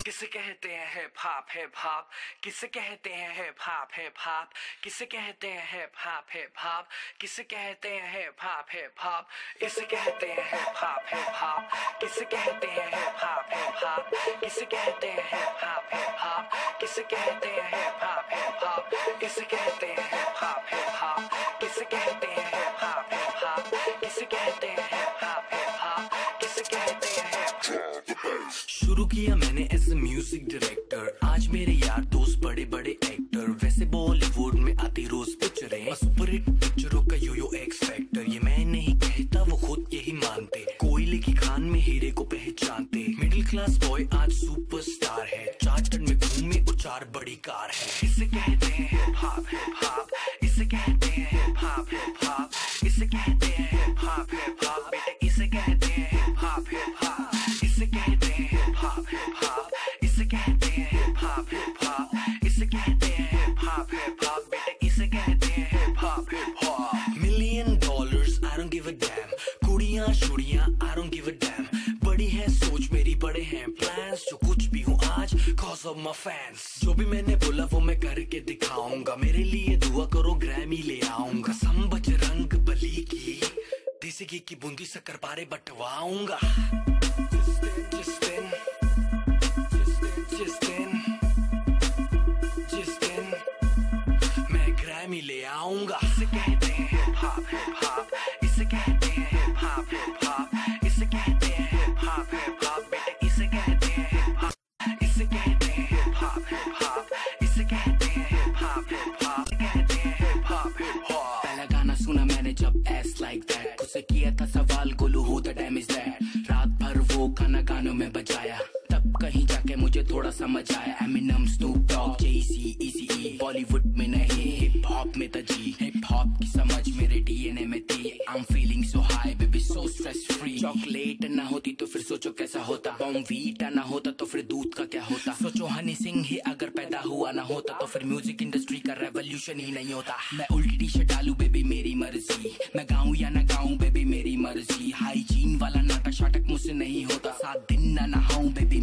किसे कहते हैं हिप हॉप हिप हॉप, किसे कहते हैं हिप हॉप हिप हॉप, किसे कहते हैं हिप हॉप हिप हॉप, किसे कहते हैं हिप हॉप हिप हॉप, इसे कहते हैं हिप हॉप हिप हॉप, किसे कहते हैं हिप हॉप हिप हॉप, किसे कहते हैं हिप हॉप हिप हॉप, किसे कहते हैं हिप हॉप हिप हॉप, इसे कहते हैं हिप हॉप हिप हॉप, किसे कहते हैं हिप हॉप हिप हॉप, किसे कहते हैं हिप हॉप हिप हॉप, किसे कहते हैं हिप हॉप। शुरू किया मैंने एज ए म्यूजिक डायरेक्टर, आज मेरे यार दोस्त बड़े बड़े एक्टर, वैसे बॉलीवुड में आती रोज पिक्चरें, सुपरहिट पिक्चरों का यो एक्स फैक्टर, ये मैं नहीं कहता वो खुद यही मानते, कोयले की खान में हीरे को पहचानते, मिडिल क्लास बॉय आज सुपरस्टार है, चार्टर्ड में घूमे और 4 बड़ी कार है, इसे कहते हैं हिप हॉप हिप हॉप, इसे कहते हैं हिप हॉप हिप हॉप, इसे कहते हैं हिप हॉप हिप हॉप, बेटे इसे कहते हैं हिप हॉप हिप हॉप, इसे कहते हैं हिप हॉप हिप हॉप, इसे कहते हैं हिप हॉप हिप हॉप, इसे कहते हैं हिप हॉप हिप हॉप, बेटे इसे कहते हैं hip hop hip hop. $1,000,000 I don't give a damn, कुड़ियां शुड़ियां I don't give a damn, बड़ी है सोच मेरी बड़े हैं प्लान्स, जो कुछ भी हूँ आज cause of my fans, जो भी मैंने बोला वो मैं करके दिखाऊंगा, मेरे लिए दुआ करो ग्रैमी ले आऊंगा, सम बजरंग बली की देसी घी की बूंदी शक्कर पारे बंटवाऊंगा, जिस दिन मैं ग्रैमी ले आऊंगा। इसे कहते हैं हिप हॉप हिप हॉप, इसे कहते हैं हिप हॉप हिप हॉप, इसे कहते हैं हिप हॉप हिप हॉप, बेटे इसे कहते हैं हिप हॉप, इसे कहते हैं हिप हॉप हिप हॉप, इसे कहते हैं हिप हॉप हिप हॉप, कहते हैं हिप हॉप हिप हॉप। पहला गाना सुना मैंने जब एस लाइक दैट, खुद से किया था सवाल Golu who the dam is that, रात भर वो गाना गानों में बजाया, तब कहीं जाके मुझे थोड़ा समझ आया, एमिनम स्नूप डॉग जेसी इजी, बॉलीवुड में नहीं हिप हॉप में तजी, हिप हॉप की समझ मेरे डीएनए में थी, I am feeling so high baby so stress free, chocolate ना होती तो फिर सोचो कैसा होता, बॉर्नवीटा ना होता तो फिर दूध का क्या होता, सोचो हनी सिंह ही अगर पैदा हुआ ना होता तो फिर म्यूजिक इंडस्ट्री का रेवोल्यूशन ही नहीं होता, मैं उल्टी टी शर्ट डालू बेबी मेरी मर्जी, मैं गाऊं या ना गाऊं बेबी मेरी मर्जी, हाइजीन वाला नाटक शाटक मुझसे नहीं होता, 7 दिन ना नहाऊं बेबी